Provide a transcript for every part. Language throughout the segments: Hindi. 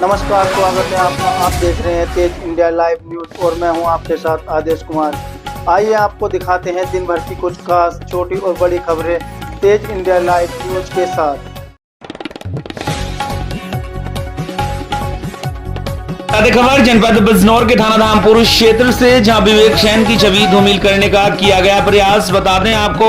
नमस्कार, स्वागत है आपका। आप देख रहे हैं तेज इंडिया लाइव न्यूज और मैं हूं आपके साथ आदेश कुमार। आइए आपको दिखाते हैं दिन भर की कुछ खास छोटी और बड़ी खबरें तेज इंडिया लाइव न्यूज के साथ। खबर जनपद बिजनौर के थाना धामपुर क्षेत्र से, जहां विवेक सैन की छवि धूमिल करने का किया गया प्रयास। बता दें आपको,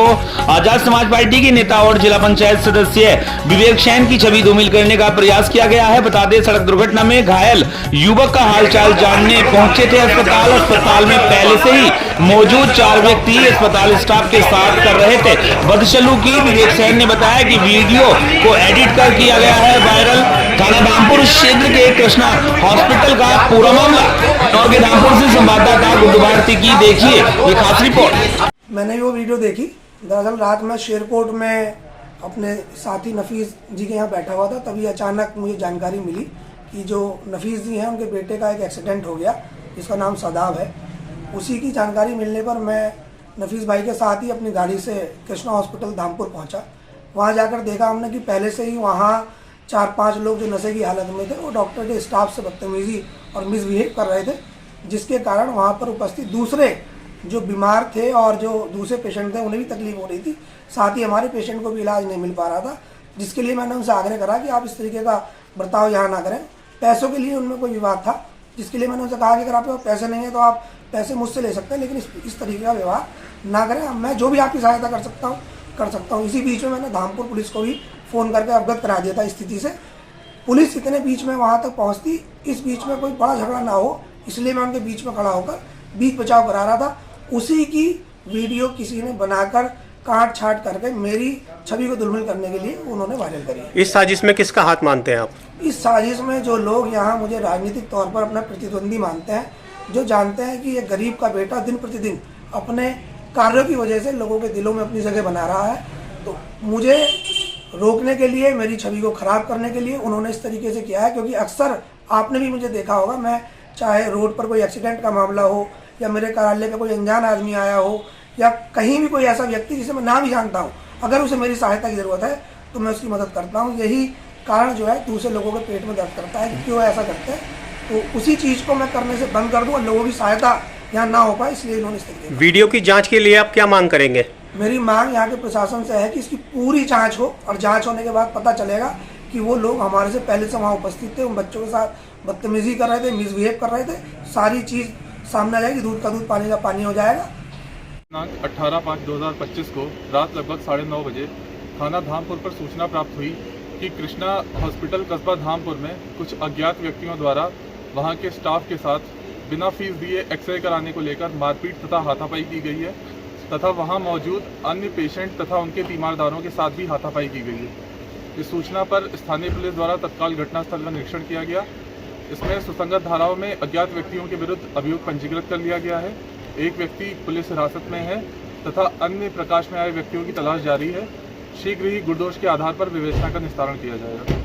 आजाद समाज पार्टी के नेता और जिला पंचायत सदस्य विवेक सैन की छवि धूमिल करने का प्रयास किया गया है। बता दें, सड़क दुर्घटना में घायल युवक का हालचाल जानने पहुंचे थे अस्पताल में पहले से ही मौजूद 4 व्यक्ति अस्पताल स्टाफ के साथ कर रहे थे बदसलूकी। विवेक सैन ने बताया कि वीडियो को एडिट कर किया गया है वायरल। थाना धामपुर क्षेत्र के कृष्णा हॉस्पिटल का पूरा मामला। और के धामपुर से संवाददाता गुड्डू भारती की देखिए ये खास रिपोर्ट। मैंने वो वीडियो देखी। दरअसल रात में शेरकोट में अपने साथी नफीस जी के यहाँ बैठा हुआ था, तभी अचानक मुझे जानकारी मिली कि जो नफीस जी हैं उनके बेटे का एक एक्सीडेंट हो गया जिसका नाम सदाब है। उसी की जानकारी मिलने पर मैं नफीस भाई के साथ ही अपनी गाड़ी से कृष्णा हॉस्पिटल धामपुर पहुँचा। वहाँ जाकर देखा हमने कि पहले से ही वहाँ 4-5 लोग जो नशे की हालत में थे वो डॉक्टर के स्टाफ से बदतमीजी और मिसबिहेव कर रहे थे, जिसके कारण वहाँ पर उपस्थित दूसरे जो बीमार थे और जो दूसरे पेशेंट थे उन्हें भी तकलीफ हो रही थी। साथ ही हमारे पेशेंट को भी इलाज नहीं मिल पा रहा था, जिसके लिए मैंने उनसे आग्रह करा कि आप इस तरीके का बर्ताव यहाँ ना करें। पैसों के लिए उनमें कोई विवाद था, जिसके लिए मैंने उनसे कहा कि अगर आपके पास पैसे नहीं है तो आप पैसे मुझसे ले सकते हैं, लेकिन इस तरीके का व्यवहार ना करें। मैं जो भी आपकी सहायता कर सकता हूँ। इसी बीच में मैंने धामपुर पुलिस को भी फ़ोन करके अवगत करा दिया था स्थिति से। पुलिस इतने बीच में वहाँ तक पहुँचती, इस बीच में कोई बड़ा झगड़ा ना हो, इसलिए मैं उनके बीच में खड़ा होकर बीच बचाव करा रहा था। उसी की वीडियो किसी ने बनाकर काट छाट करके मेरी छवि को दुर्मिल करने के लिए उन्होंने वायरल करी। इस साजिश में किसका हाथ मानते हैं आप? इस साजिश में जो लोग यहाँ मुझे राजनीतिक तौर पर अपना प्रतिद्वंदी मानते हैं, जो जानते हैं कि ये गरीब का बेटा दिन प्रतिदिन अपने कार्यों की वजह से लोगों के दिलों में अपनी जगह बना रहा है, तो मुझे रोकने के लिए, मेरी छवि को खराब करने के लिए उन्होंने इस तरीके से किया है। क्योंकि अक्सर आपने भी मुझे देखा होगा, मैं चाहे रोड पर कोई एक्सीडेंट का मामला हो या मेरे कार्यालय का कोई अनजान आदमी आया हो या कहीं भी कोई ऐसा व्यक्ति जिसे मैं ना भी जानता हूँ, अगर उसे मेरी सहायता की ज़रूरत है तो मैं उसकी मदद करता हूँ। यही कारण जो है दूसरे लोगों के पेट में दर्द करता है कि क्यों ऐसा करते हैं, तो उसी चीज़ को मैं करने से बंद कर दूँ और लोगों की सहायता यहाँ ना हो पाए, इसलिए इन्होंने इस तरीके। वीडियो की जाँच के लिए आप क्या मांग करेंगे? मेरी मांग यहाँ के प्रशासन से है कि इसकी पूरी जांच हो और जांच होने के बाद पता चलेगा कि वो लोग हमारे से पहले से वहाँ उपस्थित थे, उन बच्चों के साथ बदतमीजी कर रहे थे, मिसबिहेव कर रहे थे। सारी चीज़ सामने आ जाएगी, दूध का दूध पानी का पानी हो जाएगा। दिनांक 18/5/2025 को रात लगभग 9:30 बजे थाना धामपुर पर सूचना प्राप्त हुई कि कृष्णा हॉस्पिटल कस्बा धामपुर में कुछ अज्ञात व्यक्तियों द्वारा वहां के स्टाफ के साथ बिना फीस दिए एक्सरे कराने को लेकर मारपीट तथा हाथापाई की गई है, तथा वहां मौजूद अन्य पेशेंट तथा उनके तीमारदारों के साथ भी हाथापाई की गई है। इस सूचना पर स्थानीय पुलिस द्वारा तत्काल घटनास्थल का निरीक्षण किया गया। इसमें सुसंगत धाराओं में अज्ञात व्यक्तियों के विरुद्ध अभियोग पंजीकृत कर लिया गया है। एक व्यक्ति पुलिस हिरासत में है तथा अन्य प्रकाश में आए व्यक्तियों की तलाश जारी है। शीघ्र ही गुणदोष के आधार पर विवेचना का निस्तारण किया जाएगा।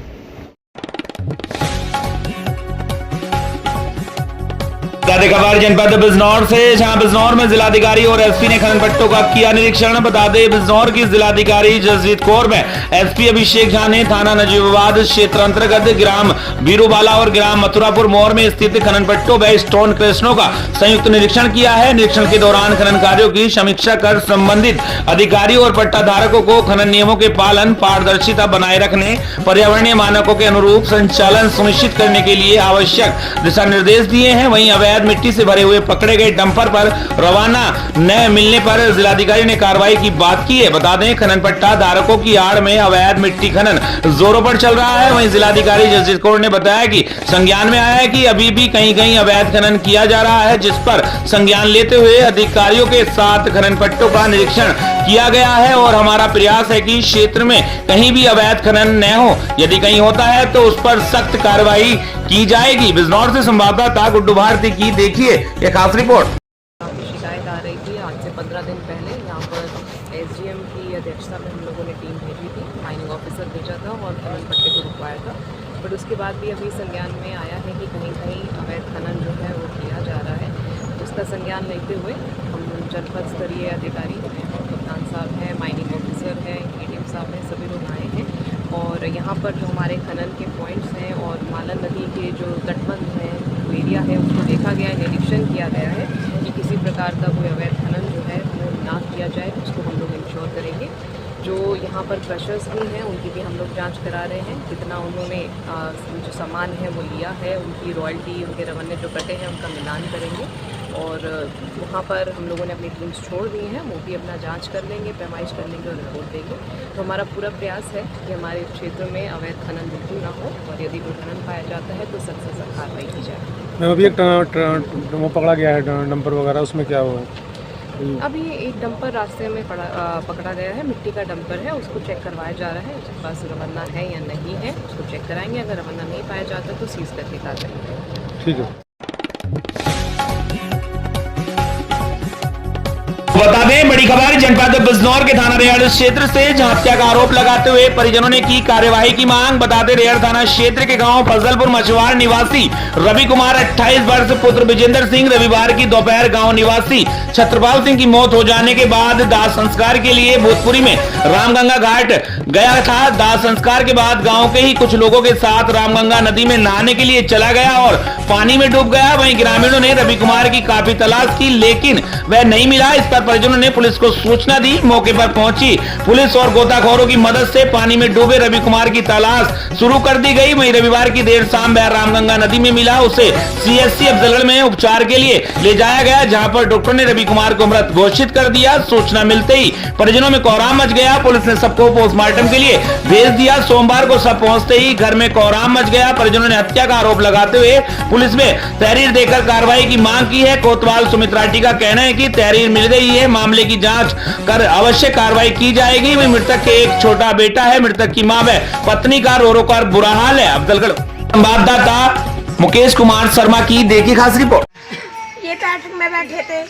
खबर जनपद बिजनौर से, जहां बिजनौर में जिलाधिकारी और एसपी ने खनन पट्टों का किया निरीक्षण। बता दें, बिजनौर की जिलाधिकारी जसजीत कौर में एसपी अभिषेक झा ने थाना नजीबाबाद क्षेत्र अंतर्गत ग्राम बीरूबाला और ग्राम मथुरापुर मोड़ में स्थित खनन पट्टों व स्टोन क्रशरों का संयुक्त निरीक्षण किया है। निरीक्षण के दौरान खनन कार्यों की समीक्षा कर संबंधित अधिकारियों और पट्टा धारकों को खनन नियमों के पालन, पारदर्शिता बनाए रखने, पर्यावरणीय मानकों के अनुरूप संचालन सुनिश्चित करने के लिए आवश्यक दिशा निर्देश दिए हैं। वहीं अवैध मिट्टी से भरे हुए पकड़े गए डंपर पर रवाना न मिलने पर जिलाधिकारी ने कार्रवाई की बात की है। बता दें, खनन पट्टा धारकों की आड़ में अवैध मिट्टी खनन जोरों पर चल रहा है। वहीं जिलाधिकारी जसजीत कौर ने बताया कि संज्ञान में आया है कि अभी भी कहीं कहीं अवैध खनन किया जा रहा है, जिस पर संज्ञान लेते हुए अधिकारियों के साथ खनन पट्टों का निरीक्षण किया गया है और हमारा प्रयास है कि क्षेत्र में कहीं भी अवैध खनन न हो। यदि कहीं होता है तो उस पर सख्त कार्रवाई की जाएगी। बिजनौर से संवाददाता गुड्डू भारती की देखिए ये खास रिपोर्ट। शिकायत आ रही थी आज से 15 दिन पहले। यहाँ पर एसडीएम की अध्यक्षता में हम लोगों ने टीम भेजी थी, माइनिंग ऑफिसर भेजा था और खनन पट्टे को रुकवाया था। बट उसके बाद भी अभी संज्ञान में आया है कि कहीं कहीं अवैध खनन जो है वो किया जा रहा है। उसका संज्ञान लेते हुए हम जनपद स्तरीय अधिकारी हैं, कप्तान साहब हैं, माइनिंग ऑफिसर हैं, एडीएम साहब हैं, सभी लोग आए हैं और और यहाँ पर जो हमारे खनन के पॉइंट्स हैं और मालन नदी के जो तटबंध हैं, जो एरिया है, उसको देखा गया है, निरीक्षण किया गया है कि किसी प्रकार का कोई अवैध खनन जो है वो ना किया जाए, उसको हम लोग इंश्योर करेंगे। जो यहाँ पर क्रशर्स भी हैं उनकी भी हम लोग जांच करा रहे हैं, कितना उन्होंने जो सामान है वो लिया है, उनकी रॉयल्टी, उनके रवन्ने जो कटे हैं उनका मिलान करेंगे। और वहाँ पर हम लोगों ने अपनी टीम्स छोड़ दी हैं, वो भी अपना जांच कर लेंगे, पैमाइश कर लेंगे और रिपोर्ट देंगे। तो हमारा पूरा प्रयास है कि हमारे क्षेत्र में अवैध खनन बिल्कुल ना हो और यदि कोई खनन पाया जाता है तो सख्त से सख्त कार्रवाई की जाए। मैम अभी एक वो पकड़ा गया है डंपर वगैरह, उसमें क्या हुआ? अभी एक डंपर रास्ते में पकड़ा गया है, मिट्टी का डंपर है, उसको चेक करवाया जा रहा है, उसके पास रवन्ना है या नहीं है, उसको चेक कराएंगे। अगर रवन्ना नहीं पाया जाता तो सीज करके कार्रवाई करेंगे। ठीक है। बता दें बड़ी खबर जनपद बिजनौर के थाना रेहड़ क्षेत्र से, जहां हत्या का आरोप लगाते हुए परिजनों ने की कार्यवाही की मांग। बता दें रेहड़ थाना क्षेत्र के गांव फजलपुर मछुआर निवासी रवि कुमार 28 वर्ष पुत्र विजेंद्र सिंह रविवार की दोपहर गांव निवासी छत्रपाल सिंह की मौत हो जाने के बाद दाह संस्कार के लिए भूतपुरी में रामगंगा घाट गया था। दाह संस्कार के बाद गाँव के ही कुछ लोगों के साथ रामगंगा नदी में नहाने के लिए चला गया और पानी में डूब गया। वहीं ग्रामीणों ने रवि कुमार की काफी तलाश की लेकिन वह नहीं मिला। इस पर परिजनों ने पुलिस को सूचना दी। मौके पर पहुंची पुलिस और गोताखोरों की मदद से पानी में डूबे रवि कुमार की तलाश शुरू कर दी गई। वहीं रविवार की देर शाम वह रामगंगा नदी में मिला। उसे सीएससी अफजलगढ़ में उपचार के लिए ले जाया गया, जहां पर डॉक्टर ने रवि कुमार को मृत घोषित कर दिया। सूचना मिलते ही परिजनों में कोहराम मच गया। पुलिस ने सबको पोस्टमार्टम के लिए भेज दिया। सोमवार को सब पहुंचते ही घर में कोहराम मच गया। परिजनों ने हत्या का आरोप लगाते हुए पुलिस में तहरीर देकर कार्रवाई की मांग की है। कोतवाल सुमित राठी का कहना है कि तहरीर मिल गई है, मामले की जांच कर अवश्य कार्रवाई की जाएगी। वहीं मृतक के एक छोटा बेटा है। मृतक की मां व पत्नी का रो रो कर बुरा हाल है। अफजलगढ़ संवाददाता मुकेश कुमार शर्मा की देखी खास रिपोर्ट। ये बैठक में बैठे थे,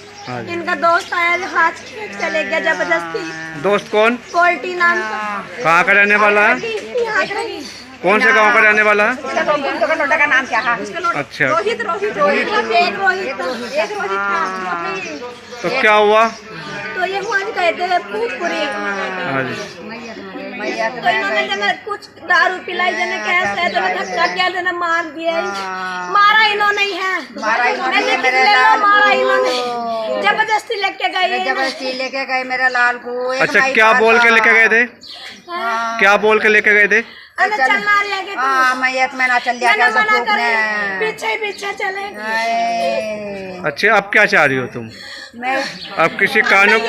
इनका दोस्त आया जो हाथ खींच चले गया जबरदस्ती। दोस्त कौन? गोल्टी नाम का। कहाँ का रहने वाला है? यहाँ का ही। कौन से गांव का रहने वाला है? का नाम क्या है? अच्छा, रोहित रोहित रोहित एक रोहित था। तो क्या हुआ? तो ये हुआ जी कहते हैं भूतपुरी। हाँ जी। तो इन्होंने जब कुछ दारू पिलाई जने कैसे तो धक्का किया जने मार दिया। मारा इन्होंने ही है, मारा इन्होंने जबरदस्ती लेके गए मेरे लाल को। अच्छा, क्या बोल के लेके गए थे? क्या बोल के लेके गए थे? मैयत में ना चल पीछे पीछे चले। अच्छा, अब क्या चाह रही हो तुम? अब किसी कानून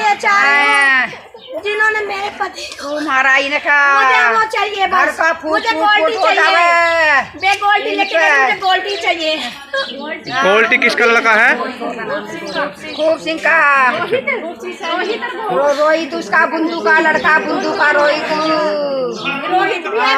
जिन्होंने मेरे पति को मारा ही मुझे वो चाहिए, बस मुझे गोल्डी चाहिए। बे गोल्डी लेके मुझे गोल्डी चाहिए। गोल्डी किसका लड़का है? खूब सिंह का। रोहित उसका बुंदू का लड़का, बुंदू का रोहित भी है।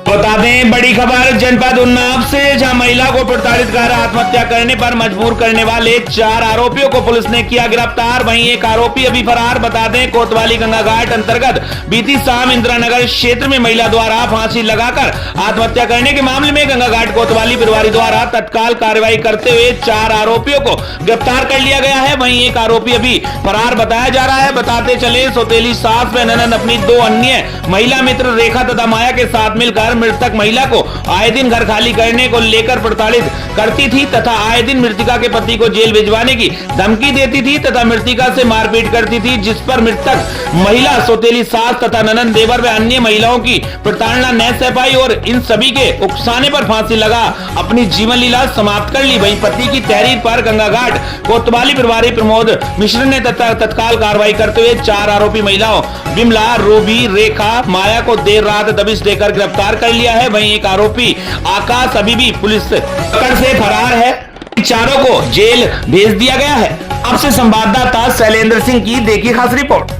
बता दें बड़ी खबर जनपद उन्नाव से, जहां महिला को प्रताड़ित कर आत्महत्या करने पर मजबूर करने वाले 4 आरोपियों को पुलिस ने किया गिरफ्तार। वहीं एक आरोपी अभी फरार। बता दें कोतवाली गंगा घाट अंतर्गत बीती शाम इंदिरा नगर क्षेत्र में महिला द्वारा फांसी लगाकर आत्महत्या करने के मामले में गंगा घाट कोतवाली प्रभारी द्वारा तत्काल कार्रवाई करते हुए 4 आरोपियों को गिरफ्तार कर लिया गया है। वहीं एक आरोपी अभी फरार बताया जा रहा है। बताते चले सौतेली सास व ननद अपनी 2 अन्य महिला मित्र रेखा तथा माया के साथ मिलकर मृतक महिला को आए दिन घर खाली करने को लेकर प्रताड़ित करती थी तथा आए दिन मृतिका के पति को जेल भिजवाने की धमकी देती थी तथा मृतिका से मारपीट करती थी, जिस पर मृतक महिला सौतेली सास तथा ननद देवर व अन्य महिलाओं की प्रताड़ना न सह पाई और इन सभी के उकसाने पर फांसी लगा अपनी जीवन लीला समाप्त कर ली। वहीं पति की तहरीर पर गंगा घाट कोतवाली प्रभारी प्रमोद मिश्र ने तत्काल कार्रवाई करते हुए 4 आरोपी महिलाओं विमला, रूबी, रेखा, माया को देर रात दबिश देकर गिरफ्तार कर लिया है। वहीं एक आरोपी आकाश अभी भी पुलिस पकड़ से फरार है। चारों को जेल भेज दिया गया है। आपसे संवाददाता शैलेंद्र सिंह की देखी खास रिपोर्ट।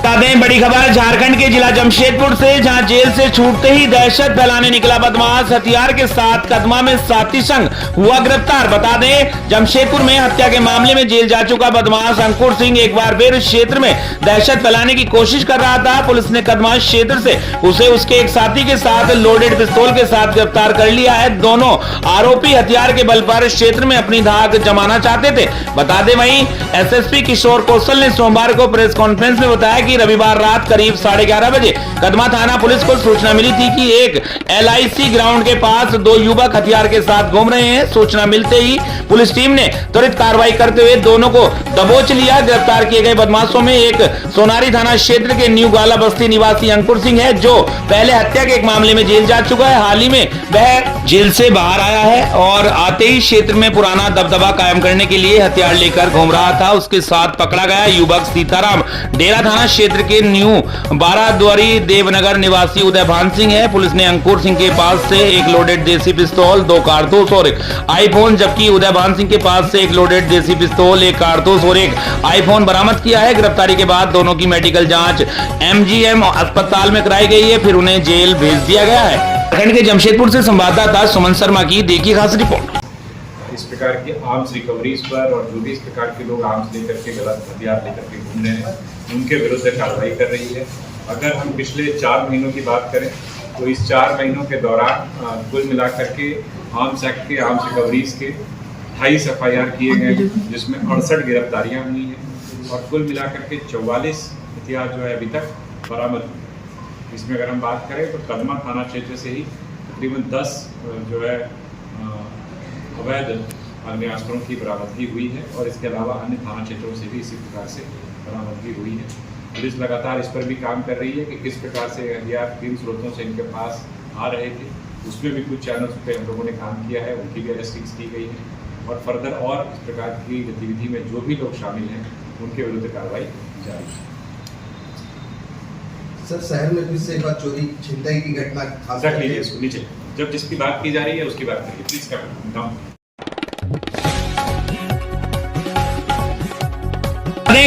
बता दें बड़ी खबर झारखंड के जिला जमशेदपुर से, जहां जेल से छूटते ही दहशत फैलाने निकला बदमाश हथियार के साथ कदमा में साथी संग हुआ गिरफ्तार। बता दें जमशेदपुर में हत्या के मामले में जेल जा चुका बदमाश अंकुर सिंह एक बार फिर क्षेत्र में दहशत फैलाने की कोशिश कर रहा था। पुलिस ने कदमा क्षेत्र से उसे उसके एक साथी के साथ लोडेड पिस्तौल के साथ गिरफ्तार कर लिया है। दोनों आरोपी हथियार के बल पर क्षेत्र में अपनी धाक जमाना चाहते थे। बता दें वहीं एसएसपी किशोर कौशल ने सोमवार को प्रेस कॉन्फ्रेंस में बताया कि रविवार रात करीब 11:30 बजे कदमा थाना पुलिस को सूचना मिली थी कि एक LIC ग्राउंड के पास दो युवक हथियार के साथ घूम रहे हैं। सूचना मिलते ही पुलिस टीम ने त्वरित कार्रवाई करते हुए दोनों को दबोच लिया। गिरफ्तार किए गए बदमाशों में एक सोनारी थाना क्षेत्र के न्यू गाला बस्ती निवासी अंकुर सिंह है, जो पहले हत्या के एक मामले में जेल जा चुका है। हाल ही में वह जेल से बाहर आया है और आते ही क्षेत्र में पुराना दबदबा कायम करने के लिए हथियार लेकर घूम रहा था। उसके साथ पकड़ा गया युवक सीताराम डेरा थाना क्षेत्र के न्यू बाराद्वारी देवनगर निवासी उदय भान सिंह है। पुलिस ने अंकुर सिंह के पास से एक लोडेड देसी पिस्तौल, 2 कारतूस और एक आईफोन, जबकि उदय भान सिंह के पास से एक लोडेड देसी पिस्तौल, 1 कारतूस और एक आईफोन बरामद किया है। गिरफ्तारी के बाद दोनों की मेडिकल जांच MGM अस्पताल में कराई गई है, फिर उन्हें जेल भेज दिया गया है। झारखंड के जमशेदपुर से संवाददाता सुमन शर्मा की देखिए खास रिपोर्ट। इस प्रकार की आर्म्स रिकवरीज पर और जो भी इस प्रकार के लोग आर्म्स लेकर के गलत हथियार लेकर के घूम रहे हैं उनके विरुद्ध कार्रवाई कर रही है। अगर हम पिछले 4 महीनों की बात करें तो इस 4 महीनों के दौरान कुल मिलाकर के आर्म्स एक्ट के आर्म्स रिकवरीज के 28 FIR किए गए, जिसमें 68 गिरफ्तारियां हुई हैं और कुल मिलाकर के 44 हथियार जो है अभी तक बरामद हुए। इसमें अगर हम बात करें तो कदमा थाना क्षेत्र से ही तकरीबन 10 जो है अवैध आग्नेयास्त्रों की बरामदगी हुई है और इसके अलावा अन्य थाना क्षेत्रों से भी इसी प्रकार से बरामदगी हुई है। पुलिस लगातार इस पर भी काम कर रही है कि किस प्रकार से हथियार किन स्रोतों से इनके पास आ रहे थे। उसमें भी कुछ चैनल्स पे हम लोगों ने काम किया है, उनकी भी अरेस्टिंग्स की गई है और फर्दर और इस प्रकार की गतिविधि में जो भी लोग शामिल हैं उनके विरुद्ध कार्रवाई जारी है। सर, शहर में फिर से एक बार चोरी छिनताई की घटना रख लीजिए, इसको नीचे जब जिसकी बात की जा रही है उसकी बात करिए प्लीज। कर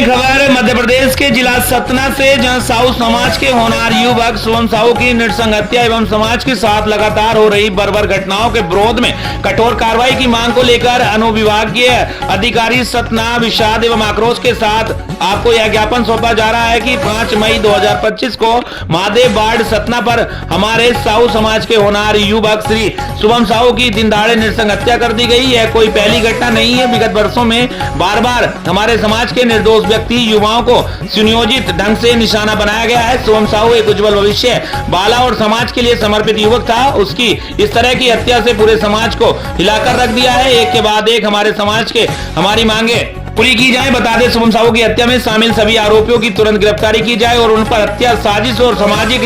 खबर मध्य प्रदेश के जिला सतना से, जहां साहू समाज के होनहार युवक शुभम साहू की नृशंस हत्या एवं समाज के साथ लगातार हो रही बर्बर घटनाओं के विरोध में कठोर कार्रवाई की मांग को लेकर अनुविभागीय अधिकारी सतना विषाद एवं आक्रोश के साथ आपको यह ज्ञापन सौंपा जा रहा है कि 5 मई 2025 को महादेव वार्ड सतना पर हमारे साहू समाज के होनहार युवक श्री शुभम साहू की दिनदहाड़े नृशंस हत्या कर दी गई। यह कोई पहली घटना नहीं है। विगत वर्षों में बार बार हमारे समाज के निर्दोष व्यक्ति युवाओं को सुनियोजित ढंग से निशाना बनाया गया है। शुभम साहू एक उज्जवल भविष्य बाला और समाज के लिए समर्पित युवक था। उसकी इस तरह की हत्या से पूरे समाज को हिलाकर रख दिया है। एक के बाद एक हमारे समाज के हमारी मांगे पूरी की जाए। बता दें शुभम साहू की हत्या में शामिल सभी आरोपियों की तुरंत गिरफ्तारी की जाए और उन पर हत्या साजिश और सामाजिक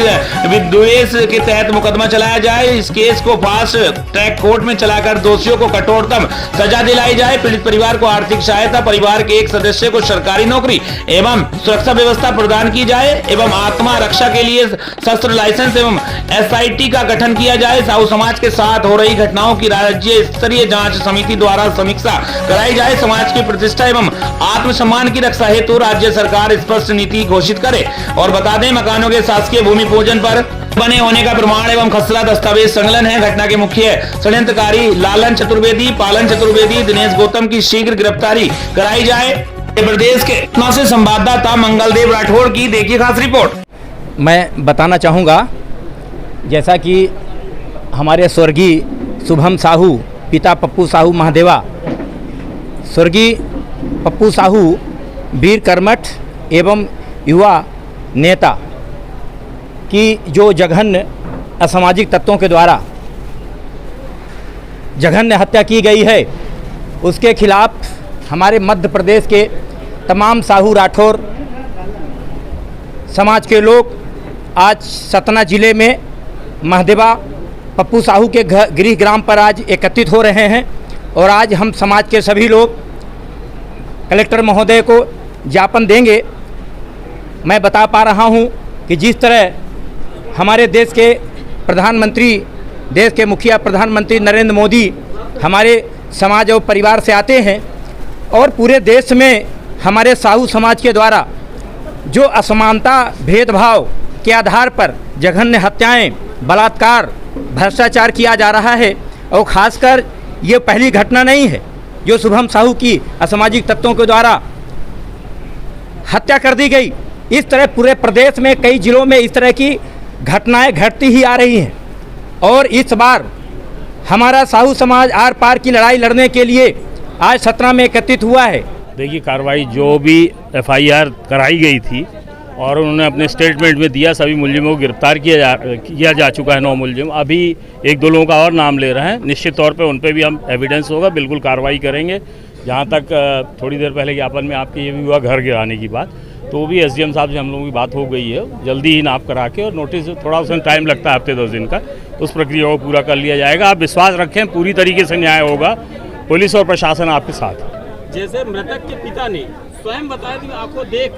विद्वेष के तहत मुकदमा चलाया जाए। इस केस को फास्ट ट्रैक कोर्ट में चलाकर दोषियों को कठोरतम सजा दिलाई जाए। पीड़ित परिवार को आर्थिक सहायता, परिवार के एक सदस्य को सरकारी नौकरी एवं सुरक्षा व्यवस्था प्रदान की जाए एवं आत्मा रक्षा के लिए शस्त्र लाइसेंस एवं SIT का गठन किया जाए। साहू समाज के साथ हो रही घटनाओं की राज्य स्तरीय जांच समिति द्वारा समीक्षा कराई जाए। समाज की प्रतिष्ठा एवं आत्मसम्मान की रक्षा हेतु राज्य सरकार स्पष्ट नीति घोषित करे और बता दें मकानों के शासकीय भूमि पूजन पर बने होने का प्रमाण एवं खसरा दस्तावेज संकलन है। घटना के मुख्य षड्यंत्रकारी लालन चतुर्वेदी, पालन चतुर्वेदी, दिनेश गौतम की शीघ्र गिरफ्तारी कराई जाए। मध्य प्रदेश के सतना से संवाददाता मंगलदेव राठौड़ की देखिए खास रिपोर्ट। मैं बताना चाहूँगा, जैसा कि हमारे स्वर्गीय शुभम साहू पिता पप्पू साहू महादेवा, स्वर्गीय पप्पू साहू वीर कर्मठ एवं युवा नेता की जो जघन्य असामाजिक तत्वों के द्वारा जघन्य हत्या की गई है, उसके खिलाफ हमारे मध्य प्रदेश के तमाम साहू राठौर समाज के लोग आज सतना जिले में महादेवा पप्पू साहू के गृह ग्राम पर आज एकत्रित हो रहे हैं और आज हम समाज के सभी लोग कलेक्टर महोदय को ज्ञापन देंगे। मैं बता पा रहा हूं कि जिस तरह हमारे देश के प्रधानमंत्री, देश के मुखिया प्रधानमंत्री नरेंद्र मोदी हमारे समाज और परिवार से आते हैं और पूरे देश में हमारे साहू समाज के द्वारा जो असमानता भेदभाव के आधार पर जघन्य हत्याएं, बलात्कार, भ्रष्टाचार किया जा रहा है और ख़ासकर ये पहली घटना नहीं है जो शुभम साहू की असामाजिक तत्वों के द्वारा हत्या कर दी गई। इस तरह पूरे प्रदेश में कई जिलों में इस तरह की घटनाएं घटती ही आ रही हैं और इस बार हमारा साहू समाज आर पार की लड़ाई लड़ने के लिए आज सतना में एकत्रित हुआ है। देखिए, कार्रवाई जो भी FIR कराई गई थी और उन्होंने अपने स्टेटमेंट में दिया, सभी मुलजिमों को गिरफ्तार किया जा चुका है। 9 मुलजिम, अभी 1-2 लोगों का और नाम ले रहे हैं। निश्चित तौर पे उन पे भी हम एविडेंस होगा, बिल्कुल कार्रवाई करेंगे। जहाँ तक थोड़ी देर पहले ज्ञापन में आपके ये भी हुआ घर गिराने की बात, तो भी SDM साहब से हम लोगों की बात हो गई है। जल्दी ही नाप करा के और नोटिस, थोड़ा उसमें टाइम लगता है, हफ्ते 10 दिन का, उस प्रक्रिया को पूरा कर लिया जाएगा। आप विश्वास रखें, पूरी तरीके से न्याय होगा। पुलिस और प्रशासन आपके साथ है। जैसे मृतक के पिता ने स्वयं बताया कि आंखों देख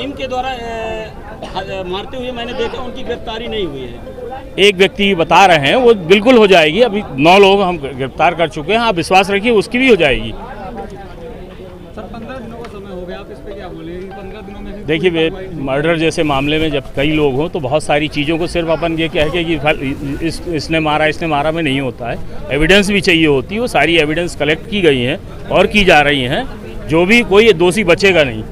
इनके द्वारा मारते हुए मैंने देखा, उनकी गिरफ्तारी नहीं हुई है। एक व्यक्ति बता रहे हैं, वो बिल्कुल हो जाएगी। अभी 9 लोग हम गिरफ्तार कर चुके हैं, आप विश्वास रखिए, उसकी भी हो जाएगी। सर, 15 दिनों का समय हो गया, आप इस पे क्या बोलेंगे? 15 दिनों में देखिए, मर्डर जैसे मामले में जब कई लोग हों तो बहुत सारी चीज़ों को सिर्फ अपन ये कह के कि इसने मारा में नहीं होता है। एविडेंस भी चाहिए होती है। वो सारी एविडेंस कलेक्ट की गई हैं और की जा रही हैं। जो भी कोई दोषी बचेगा नहीं।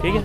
ठीक है।